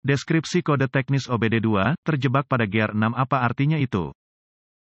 Deskripsi kode teknis OBD2, terjebak pada gear 6 apa artinya itu?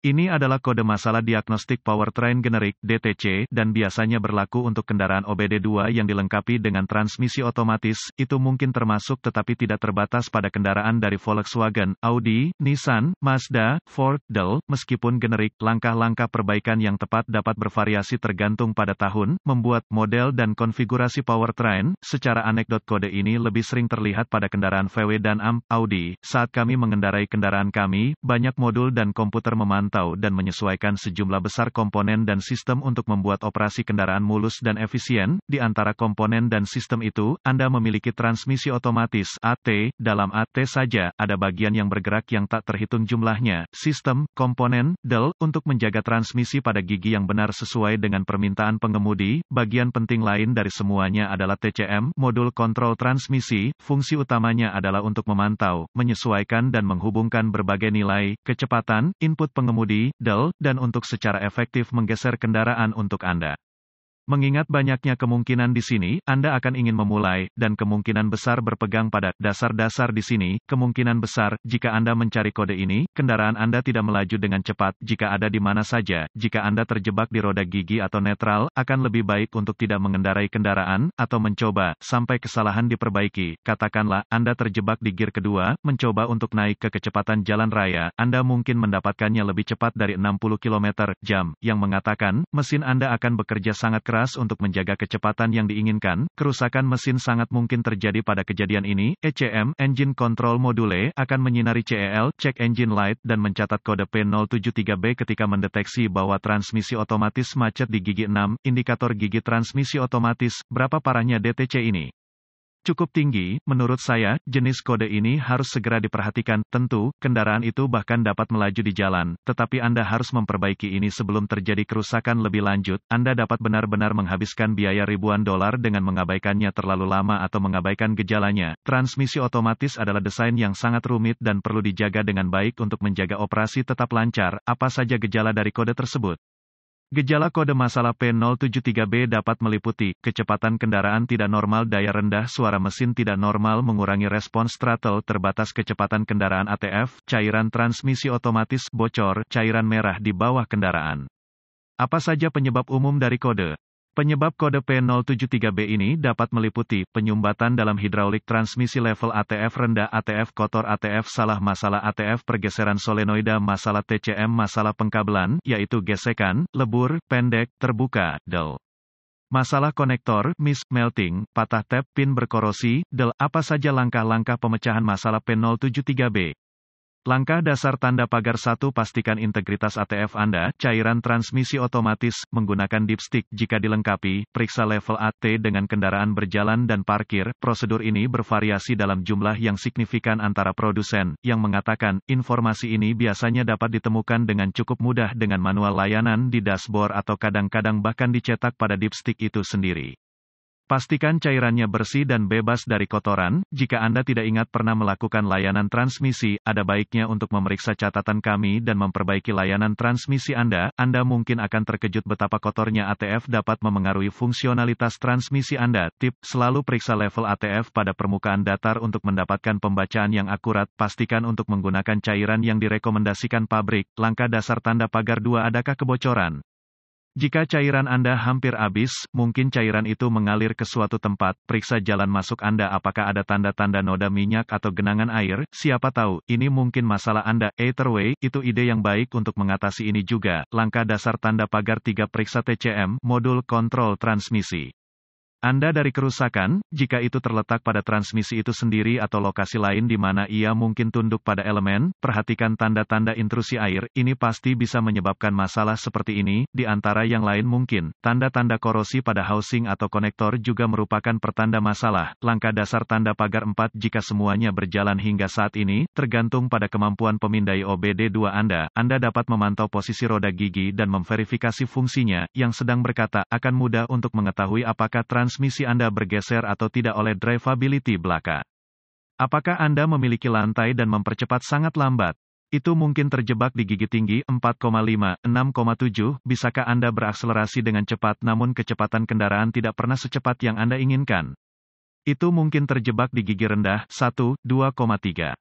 Ini adalah kode masalah diagnostik powertrain generik (DTC) dan biasanya berlaku untuk kendaraan OBD2 yang dilengkapi dengan transmisi otomatis. Itu mungkin termasuk tetapi tidak terbatas pada kendaraan dari Volkswagen, Audi, Nissan, Mazda, Ford, Dell. Meskipun generik, langkah-langkah perbaikan yang tepat dapat bervariasi tergantung pada tahun, membuat, model dan konfigurasi powertrain. Secara anekdot kode ini lebih sering terlihat pada kendaraan VW dan Audi. Saat kami mengendarai kendaraan kami, banyak modul dan komputer memantau dan menyesuaikan sejumlah besar komponen dan sistem untuk membuat operasi kendaraan mulus dan efisien. Di antara komponen dan sistem itu, Anda memiliki transmisi otomatis (AT). Dalam AT saja, ada bagian yang bergerak yang tak terhitung jumlahnya. Sistem, komponen, del, untuk menjaga transmisi pada gigi yang benar sesuai dengan permintaan pengemudi. Bagian penting lain dari semuanya adalah TCM, modul kontrol transmisi. Fungsi utamanya adalah untuk memantau, menyesuaikan dan menghubungkan berbagai nilai, kecepatan, input pengemudi, del, dan untuk secara efektif menggeser kendaraan untuk Anda. Mengingat banyaknya kemungkinan di sini, Anda akan ingin memulai, dan kemungkinan besar berpegang pada dasar-dasar di sini. Kemungkinan besar, jika Anda mencari kode ini, kendaraan Anda tidak melaju dengan cepat. Jika ada di mana saja, jika Anda terjebak di roda gigi atau netral, akan lebih baik untuk tidak mengendarai kendaraan, atau mencoba, sampai kesalahan diperbaiki. Katakanlah, Anda terjebak di gear kedua, mencoba untuk naik ke kecepatan jalan raya, Anda mungkin mendapatkannya lebih cepat dari 60 km/jam, yang mengatakan, mesin Anda akan bekerja sangat keras untuk menjaga kecepatan yang diinginkan. Kerusakan mesin sangat mungkin terjadi pada kejadian ini. ECM, Engine Control Module, akan menyinari CEL, Check Engine Light, dan mencatat kode P073B ketika mendeteksi bahwa transmisi otomatis macet di gigi 6, indikator gigi transmisi otomatis. Berapa parahnya DTC ini? Cukup tinggi, menurut saya. Jenis kode ini harus segera diperhatikan. Tentu, kendaraan itu bahkan dapat melaju di jalan, tetapi Anda harus memperbaiki ini sebelum terjadi kerusakan lebih lanjut. Anda dapat benar-benar menghabiskan biaya ribuan dolar dengan mengabaikannya terlalu lama atau mengabaikan gejalanya. Transmisi otomatis adalah desain yang sangat rumit dan perlu dijaga dengan baik untuk menjaga operasi tetap lancar. Apa saja gejala dari kode tersebut? Gejala kode masalah P073B dapat meliputi, kecepatan kendaraan tidak normal, daya rendah, suara mesin tidak normal, mengurangi respons throttle, terbatas kecepatan kendaraan ATF, cairan transmisi otomatis, bocor, cairan merah di bawah kendaraan. Apa saja penyebab umum dari kode? Penyebab kode P073B ini dapat meliputi, penyumbatan dalam hidraulik transmisi level ATF rendah, ATF kotor, ATF salah, masalah ATF, pergeseran solenoida, masalah TCM, masalah pengkabelan, yaitu gesekan, lebur, pendek, terbuka, del. Masalah konektor, melting, patah tap, pin berkorosi, del. Apa saja langkah-langkah pemecahan masalah P073B? Langkah dasar tanda pagar 1. Pastikan integritas ATF Anda, cairan transmisi otomatis, menggunakan dipstick jika dilengkapi, periksa level AT dengan kendaraan berjalan dan parkir. Prosedur ini bervariasi dalam jumlah yang signifikan antara produsen, yang mengatakan, informasi ini biasanya dapat ditemukan dengan cukup mudah dengan manual layanan di dashboard atau kadang-kadang bahkan dicetak pada dipstick itu sendiri. Pastikan cairannya bersih dan bebas dari kotoran. Jika Anda tidak ingat pernah melakukan layanan transmisi, ada baiknya untuk memeriksa catatan kami dan memperbaiki layanan transmisi Anda. Anda mungkin akan terkejut betapa kotornya ATF dapat memengaruhi fungsionalitas transmisi Anda. Tip, selalu periksa level ATF pada permukaan datar untuk mendapatkan pembacaan yang akurat. Pastikan untuk menggunakan cairan yang direkomendasikan pabrik. Langkah dasar tanda pagar 2. Adakah kebocoran? Jika cairan Anda hampir habis, mungkin cairan itu mengalir ke suatu tempat. Periksa jalan masuk Anda apakah ada tanda-tanda noda minyak atau genangan air. Siapa tahu, ini mungkin masalah Anda. Either way, itu ide yang baik untuk mengatasi ini juga. Langkah dasar tanda pagar 3. Periksa TCM, modul kontrol transmisi Anda dari kerusakan. Jika itu terletak pada transmisi itu sendiri atau lokasi lain di mana ia mungkin tunduk pada elemen, perhatikan tanda-tanda intrusi air. Ini pasti bisa menyebabkan masalah seperti ini. Di antara yang lain mungkin, tanda-tanda korosi pada housing atau konektor juga merupakan pertanda masalah. Langkah dasar tanda pagar 4. Jika semuanya berjalan hingga saat ini, tergantung pada kemampuan pemindai OBD2 Anda. Anda dapat memantau posisi roda gigi dan memverifikasi fungsinya, yang sedang berkata, akan mudah untuk mengetahui apakah transmisi Anda bergeser atau tidak oleh drivability belaka. Apakah Anda memiliki lantai dan mempercepat sangat lambat? Itu mungkin terjebak di gigi tinggi 4,5, 6,7. Bisakah Anda berakselerasi dengan cepat namun kecepatan kendaraan tidak pernah secepat yang Anda inginkan? Itu mungkin terjebak di gigi rendah, 1, 2,3.